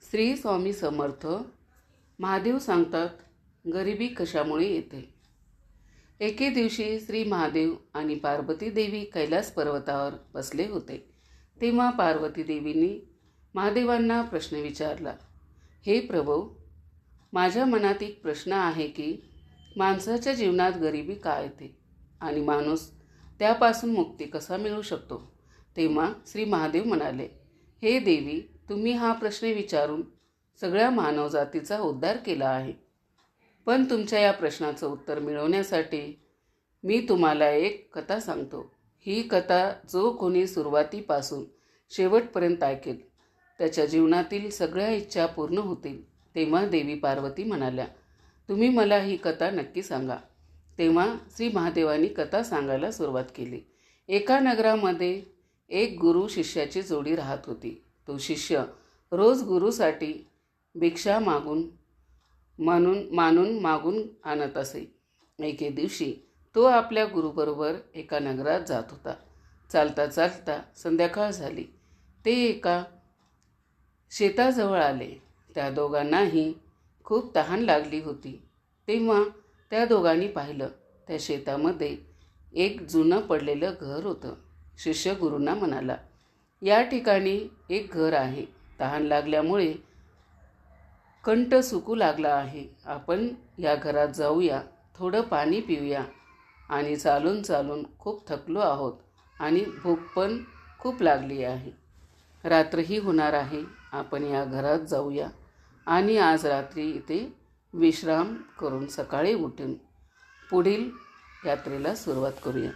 श्री स्वामी समर्थ. महादेव सांगतात गरिबी कशामुळे येते. एके दिवशी श्री महादेव आणि पार्वती देवी कैलास पर्वतावर बसले होते. तेव्हा पार्वती देवींनी महादेवांना प्रश्न विचारला. हे प्रभू, माझ्या मनात एक प्रश्न आहे की माणसाच्या जीवनात गरिबी का येते आणि माणूस त्यापासून मुक्ती कसा मिळू शकतो. तेव्हा श्री महादेव म्हणाले, हे देवी, तुम्ही हा प्रश्न विचारून सगळ्या मानवजातीचा उद्धार केला आहे. पण तुमच्या या प्रश्नाचं उत्तर मिळवण्यासाठी मी तुम्हाला एक कथा सांगतो. ही कथा जो कोणी सुरुवातीपासून शेवटपर्यंत ऐकेल त्याच्या जीवनातील सगळ्या इच्छा पूर्ण होतील. तेव्हा देवी पार्वती म्हणाल्या, तुम्ही मला ही कथा नक्की सांगा. तेव्हा श्री महादेवांनी कथा सांगायला सुरुवात केली. एका नगरामध्ये एक गुरु शिष्याची जोडी राहत होती. तो शिष्य रोज गुरुसाठी भिक्षा मागून आणत असे. एके दिवशी तो आपल्या गुरुबरोबर एका नगरात जात होता. चालता चालता संध्याकाळ झाली. ते एका शेताजवळ आले. त्या दोघांनाही खूप तहान लागली होती. तेव्हा त्या दोघांनी पाहिलं, त्या शेतामध्ये एक जुनं पडलेलं घर होतं. शिष्य गुरूंना म्हणाला, या ठिकाणी एक घर आहे. तहान लागल्यामुळे कंठ सुकू लागला आहे. आपण या घरात जाऊया, थोडं पाणी पिऊया आणि चालून चालून खूप थकलो आहोत आणि भूक पण खूप लागली आहे. रात्रही होणार आहे. आपण या घरात जाऊया आणि आज रात्री इथे विश्राम करून सकाळी उठून पुढील यात्रेला सुरुवात करूया.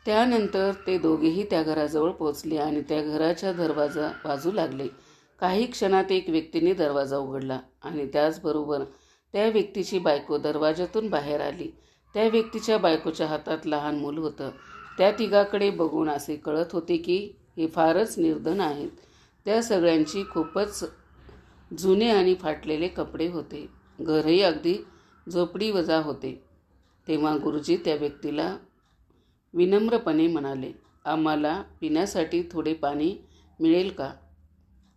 त्यानंतर ते दोघेही त्या घराजवळ पोचले आणि त्या घराच्या दरवाजा वाजू लागले. काही क्षणात एक व्यक्तीने दरवाजा उघडला आणि त्याचबरोबर त्या व्यक्तीची बायको दरवाजातून बाहेर आली. त्या व्यक्तीच्या बायकोच्या हातात लहान मूल होतं. त्या तिघाकडे बघून असे कळत होते की हे फारच निर्धन आहेत. त्या सगळ्यांची खूपच जुने आणि फाटलेले कपडे होते. घरही अगदी झोपडीवजा होते. तेव्हा गुरुजी त्या व्यक्तीला विनम्रपणे म्हणाले, आम्हाला पिण्यासाठी थोडे पाणी मिळेल का?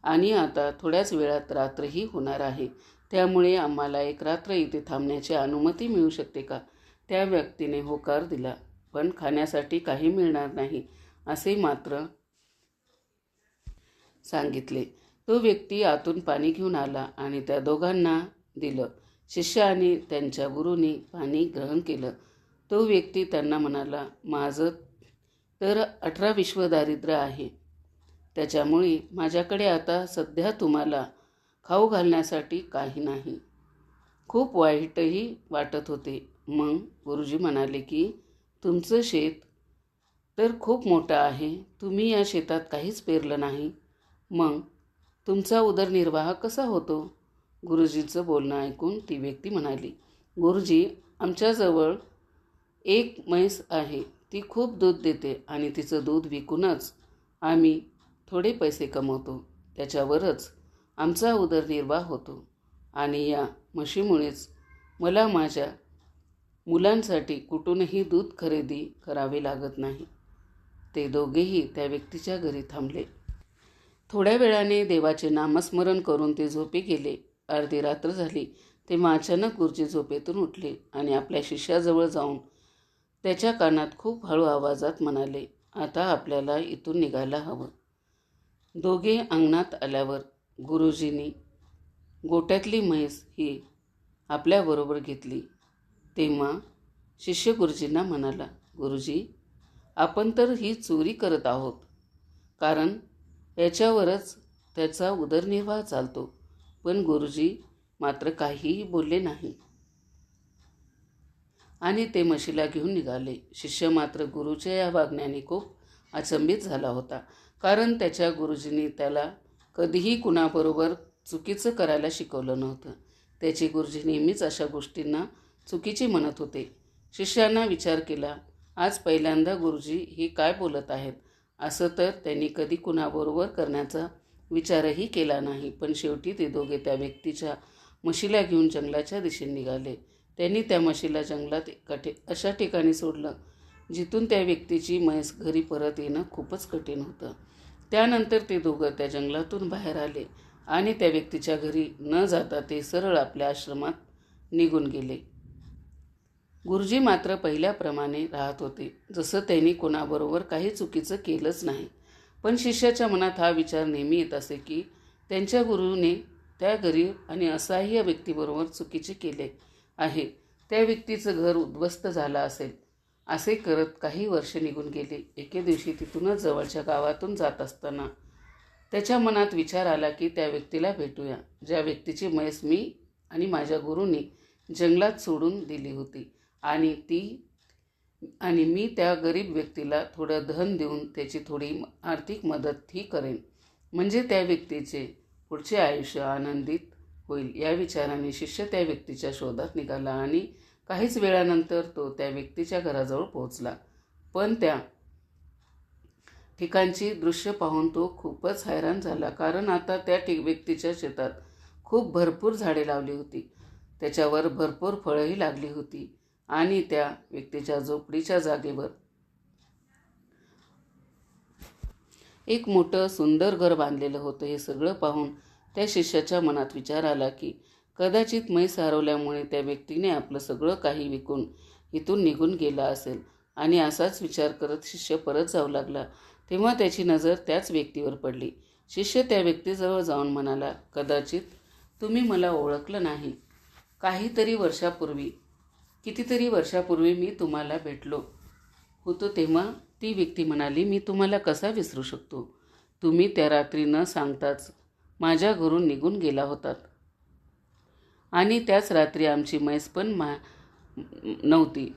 आणि आता थोड्याच वेळात रात्रही होणार आहे. त्यामुळे आम्हाला एक रात्र इथे थांबण्याची अनुमती मिळू शकते का? त्या व्यक्तीने होकार दिला. पण खाण्यासाठी काही मिळणार नाही असे मात्र सांगितले. तो व्यक्ती आतून पाणी घेऊन आला आणि त्या दोघांना दिलं. शिष्य आणि त्यांच्या गुरूंनी पाणी ग्रहण केलं. तो व्यक्ती त्यांना म्हणाला, माझं तर 18 विश्व दारिद्र्य आहे. त्याच्यामुळे माझ्याकडे आता सध्या तुम्हाला खाऊ घालण्यासाठी काही नाही. खूप वाईटही वाटत होते. मग गुरुजी म्हणाले की तुमचं शेत तर खूप मोठं आहे. तुम्ही या शेतात काहीच पेरलं नाही. मग तुमचा उदरनिर्वाह कसा होतो? गुरुजींचं बोलणं ऐकून ती व्यक्ती म्हणाली, गुरुजी, आमच्याजवळ एक म्हैस आहे. ती खूप दूध देते आणि तिचं दूध विकूनच आम्ही थोडे पैसे कमवतो. त्याच्यावरच आमचा उदरनिर्वाह होतो आणि या म्हशीमुळेच मला माझ्या मुलांसाठी कुठूनही दूध खरेदी करावे लागत नाही. ते दोघेही त्या व्यक्तीच्या घरी थांबले. थोड्या वेळाने देवाचे नामस्मरण करून ते झोपी गेले. अर्धी रात्र झाली तेव्हा अचानक गुरुजी झोपेतून उठले आणि आपल्या शिष्याजवळ जाऊन त्याच्या कानात खूप हळू आवाजात म्हणाले, आता आपल्याला इथून निघायला हवं. दोघे अंगणात आल्यावर गुरुजींनी गोट्यातली म्हैस ही आपल्याबरोबर घेतली. तेव्हा शिष्य गुरुजींना म्हणाला, गुरुजी, आपण तर ही चोरी करत आहोत, कारण याच्यावरच त्याचा उदरनिर्वाह चालतो. पण गुरुजी मात्र काहीही बोलले नाही आणि ते म्हशीला घेऊन निघाले. शिष्य मात्र गुरुच्या या वागण्याने खूप अचंबित झाला होता, कारण त्याच्या गुरुजींनी त्याला कधीही कुणाबरोबर चुकीचं करायला शिकवलं नव्हतं. त्याचे गुरुजी नेहमीच अशा गोष्टींना चुकीचे म्हणत होते. शिष्यानं विचार केला, आज पहिल्यांदा गुरुजी हे काय बोलत आहेत. असं तर त्यांनी कधी कुणाबरोबर करण्याचा विचारही केला नाही. पण शेवटी ते दोघे त्या व्यक्तीच्या म्हशीला घेऊन जंगलाच्या दिशेने निघाले. त्यांनी त्या म्हशीला जंगलात अशा ठिकाणी सोडलं जिथून त्या व्यक्तीची म्हैस घरी परत येणं खूपच कठीण होतं. त्यानंतर ते दोघं त्या जंगलातून बाहेर आले आणि त्या व्यक्तीच्या घरी न जाता ते सरळ आपल्या आश्रमात निघून गेले. गुरुजी मात्र पहिल्याप्रमाणे राहत होते, जसं त्यांनी कोणाबरोबर काही चुकीचं केलंच नाही. पण शिष्याच्या मनात हा विचार नेहमी येत असे की त्यांच्या गुरुने त्या गरीब आणि असहाय्य व्यक्तीबरोबर चुकीचे केले आहे. त्या व्यक्तीचं घर उद्ध्वस्त झालं असेल. असे करत काही वर्ष निघून गेले. एके दिवशी तिथूनच जवळच्या गावातून जात असताना त्याच्या मनात विचार आला की त्या व्यक्तीला भेटूया, ज्या व्यक्तीची म्हैस मी आणि माझ्या गुरूंनी जंगलात सोडून दिली होती. आणि मी त्या गरीब व्यक्तीला थोडं धन देऊन त्याची थोडी आर्थिक मदतही करेन, म्हणजे त्या व्यक्तीचे पुढचे आयुष्य आनंदित होईल. या विचाराने शिष्य त्या व्यक्तीच्या शोधात निघाला आणि काहीच वेळानंतर तो त्या व्यक्तीच्या घराजवळ पोहोचला. पण त्या ठिकाणची दृश्य पाहून तो खूपच हैराण झाला, कारण आता त्या व्यक्तीच्या शेतात खूप भरपूर झाडे लावली होती. त्याच्यावर भरपूर फळंही लागली होती आणि त्या व्यक्तीच्या झोपडीच्या जागेवर एक मोठं सुंदर घर बांधलेलं होतं. हे सगळं पाहून त्या शिष्याच्या मनात विचार आला की कदाचित म्हैस हरवल्यामुळे त्या व्यक्तीने आपलं सगळं काही विकून इथून निघून गेला असेल. आणि असाच विचार करत शिष्य परत जाऊ लागला. तेव्हा त्याची नजर त्याच व्यक्तीवर पडली. शिष्य त्या व्यक्तीजवळ जाऊन म्हणाला, कदाचित तुम्ही मला ओळखलं नाही. कितीतरी वर्षापूर्वी मी तुम्हाला भेटलो होतो. तेव्हा ती व्यक्ती म्हणाली, मी तुम्हाला कसा विसरू शकतो. तुम्ही त्या रात्री न सांगताच माझ्या घरून निघून गेला होतात आणि त्याच रात्री आमची म्हैस पण नव्हती.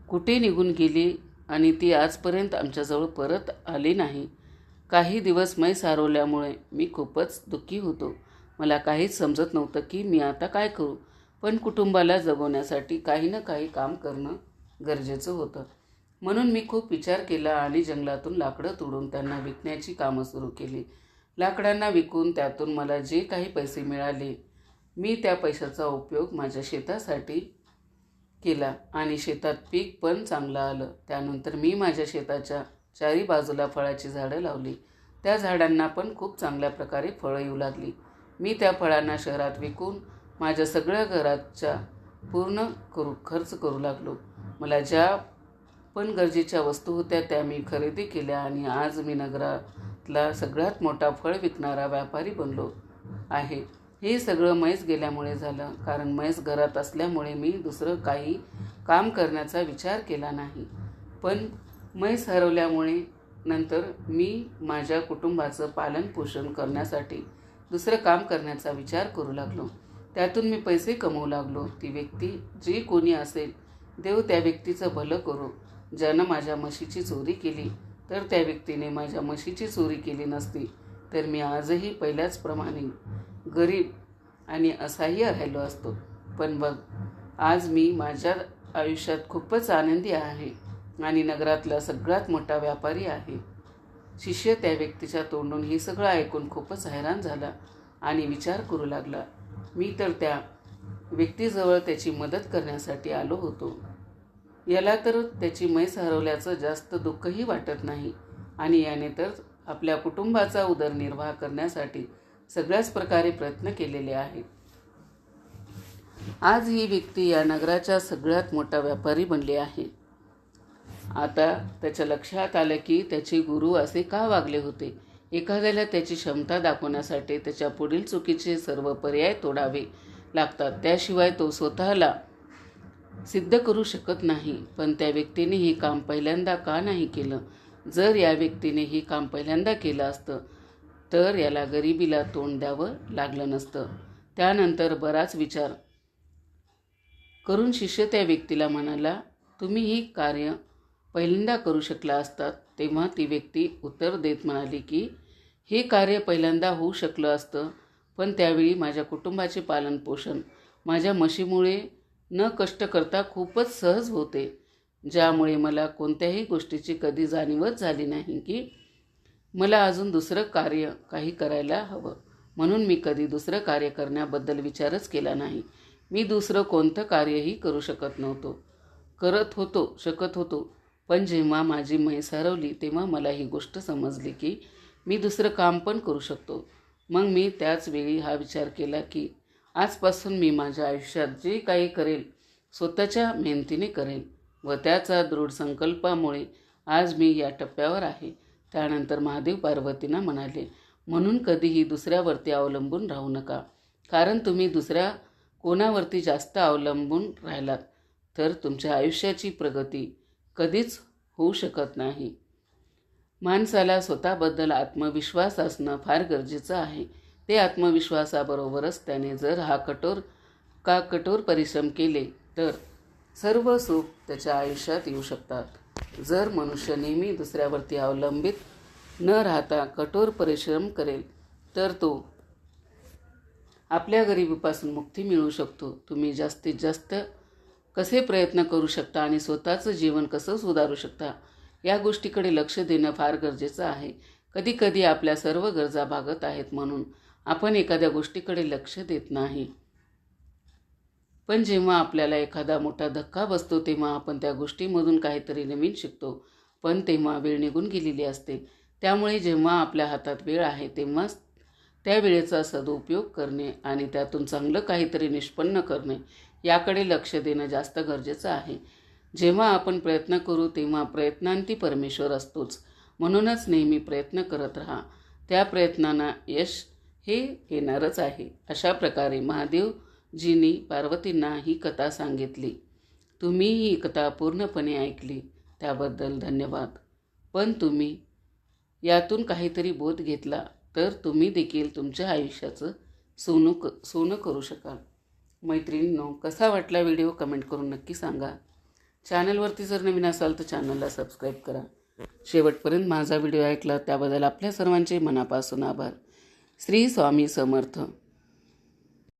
कुठे निघून गेली आणि ती आजपर्यंत आमच्याजवळ परत आली नाही. काही दिवस म्हैस हरवल्यामुळे मी खूपच दुःखी होतो. मला काहीच समजत नव्हतं की मी आता काय करू. पण कुटुंबाला जगवण्यासाठी काही ना काही काम करणं गरजेचं होतं. म्हणून मी खूप विचार केला आणि जंगलातून लाकडं तोडून त्यांना विकण्याची कामं सुरू केली. लाकडांना विकून त्यातून मला जे काही पैसे मिळाले, मी त्या पैशाचा उपयोग माझ्या शेतासाठी केला आणि शेतात पीक पण चांगलं आलं. त्यानंतर मी माझ्या शेताच्या चारी बाजूला फळाची झाडं लावली. त्या झाडांना पण खूप चांगल्या प्रकारे फळं येऊ लागली. मी त्या फळांना शहरात विकून माझ्या सगळ्या घराच्या पूर्ण खर्च करू लागलो. मला ज्या पण गरजेच्या वस्तू होत्या त्या मी खरेदी केल्या आणि आज मी नगरातला सगळ्यात मोठा फळ विकणारा व्यापारी बनलो आहे. हे सगळं म्हैस गेल्यामुळे झालं, कारण म्हैस घरात असल्यामुळे मी दुसरं काही काम करण्याचा विचार केला नाही. पण म्हैस हरवल्यामुळे नंतर मी माझ्या कुटुंबाचं पालनपोषण करण्यासाठी दुसरं काम करण्याचा विचार करू लागलो. त्यातून मी पैसे कमवू लागलो. ती व्यक्ती जी कोणी असेल, देव त्या व्यक्तीचं भलं करो. ज्यानं माझ्या म्हशीची चोरी केली, तर त्या व्यक्तीने माझ्या म्हशीची चोरी केली नसती तर मी आजही पहिल्याचप्रमाणे गरीब आणि असहाय्य राहिलो असतो. पण बघ, आज मी माझ्या आयुष्यात खूपच आनंदी आहे आणि नगरातला सगळ्यात मोठा व्यापारी आहे. शिष्य त्या व्यक्तीच्या तोंडून हे सगळं ऐकून खूपच हैराण झाला आणि विचार करू लागला, मी तर त्या व्यक्तीजवळ त्याची मदत करण्यासाठी आलो होतो. याला तर त्याची म्हैस हरवल्याचं जास्त दुःखही वाटत नाही आणि याने तर आपल्या कुटुंबाचा उदरनिर्वाह करण्यासाठी सगळ्याच प्रकारे प्रयत्न केलेले आहेत. आज ही व्यक्ती या नगराच्या सगळ्यात मोठा व्यापारी बनली आहे. आता त्याच्या लक्षात आलं की त्याचे गुरु असे का वागले होते. एखाद्याला त्याची क्षमता दाखवण्यासाठी त्याच्या पुढील चुकीचे सर्व पर्याय तोडावे लागतात, त्याशिवाय तो स्वतःला सिद्ध करू शकत नाही. पण त्या व्यक्तीने हे काम पहिल्यांदा का नाही केलं. जर या व्यक्तीने हे काम पहिल्यांदा केलं असतं तर याला गरिबीला तोंड द्यावं लागलं नसतं. त्यानंतर बराच विचार करून शिष्य त्या व्यक्तीला म्हणाला, तुम्ही ही कार्य पहिल्यांदा करू शकला असतात. तेव्हा ती व्यक्ती उत्तर देत म्हणाली की हे कार्य पहिल्यांदा होऊ शकलं असतं, पण त्यावेळी माझ्या कुटुंबाचे पालनपोषण माझ्या म्हशीमुळे न कष्ट करता खूपच सहज होते, ज्यामुळे मला कोणत्याही गोष्टीची कधी जाणीवच झाली नाही की मला अजून दुसरं कार्य काही करायला हवं. म्हणून मी कधी दुसरं कार्य करण्याबद्दल विचारच केला नाही. मी दुसरं कोणतं कार्यही करू शकत होतो. पण जेव्हा माझी म्हैस हरवली तेव्हा मला ही गोष्ट समजली की मी दुसरं काम पण करू शकतो. मग मी त्याच वेळी हा विचार केला की आजपासून मी माझ्या आयुष्यात जे काही करेल स्वतःच्या मेहनतीने करेल व त्याचा दृढ संकल्पामुळे आज मी या टप्प्यावर आहे. त्यानंतर महादेव पार्वतींना म्हणाले, म्हणून कधीही दुसऱ्यावरती अवलंबून राहू नका. कारण तुम्ही दुसऱ्या कोणावरती जास्त अवलंबून राहिलात तर तुमच्या आयुष्याची प्रगती कधीच होऊ शकत नाही. माणसाला स्वतःबद्दल आत्मविश्वास असणं फार गरजेचं आहे. ते आत्मविश्वासाबरोबरच त्याने जर कठोर परिश्रम केले तर सर्व सुख त्याच्या आयुष्यात येऊ शकतात. जर मनुष्य नेहमी दुसऱ्यावरती अवलंबित न राहता कठोर परिश्रम करेल तर तो आपल्या गरिबीपासून मुक्ती मिळवू शकतो. तुम्ही जास्तीत जास्त कसे प्रयत्न करू शकता आणि स्वतःचं जीवन कसं सुधारू शकता या गोष्टीकडे लक्ष देणं फार गरजेचं आहे. कधीकधी आपल्या सर्व गरजा भागत आहेत म्हणून आपण एखाद्या गोष्टीकडे लक्ष देत नाही. पण जेव्हा आपल्याला एखादा मोठा धक्का बसतो तेव्हा आपण त्या गोष्टीमधून काहीतरी नवीन शिकतो. पण तेव्हा वेळ निघून गेलेली असते. त्यामुळे जेव्हा आपल्या हातात वेळ आहे तेव्हाच त्या वेळेचा सदुपयोग करणे आणि त्यातून चांगलं काहीतरी निष्पन्न करणे याकडे लक्ष देणं जास्त गरजेचं आहे. जेव्हा आपण प्रयत्न करू तेव्हा प्रयत्नांती परमेश्वर असतोच. म्हणूनच नेहमी प्रयत्न करत राहा. त्या प्रयत्नांना यश हे येणारच आहे. अशा प्रकारे महादेवजींनी पार्वतींना ही कथा सांगितली. तुम्ही ही कथा पूर्णपणे ऐकली त्याबद्दल धन्यवाद. पण तुम्ही यातून काहीतरी बोध घेतला तर तुम्ही देखील तुमच्या आयुष्याचं सोनं करू शकाल. मैत्रिणींनो, कसा वाटला व्हिडिओ कमेंट करून नक्की सांगा. चॅनलवरती जर नवीन असाल तर चॅनलला सबस्क्राईब करा. शेवटपर्यंत माझा व्हिडिओ ऐकला त्याबद्दल आपल्या सर्वांचे मनापासून आभार. श्री स्वामी समर्थ.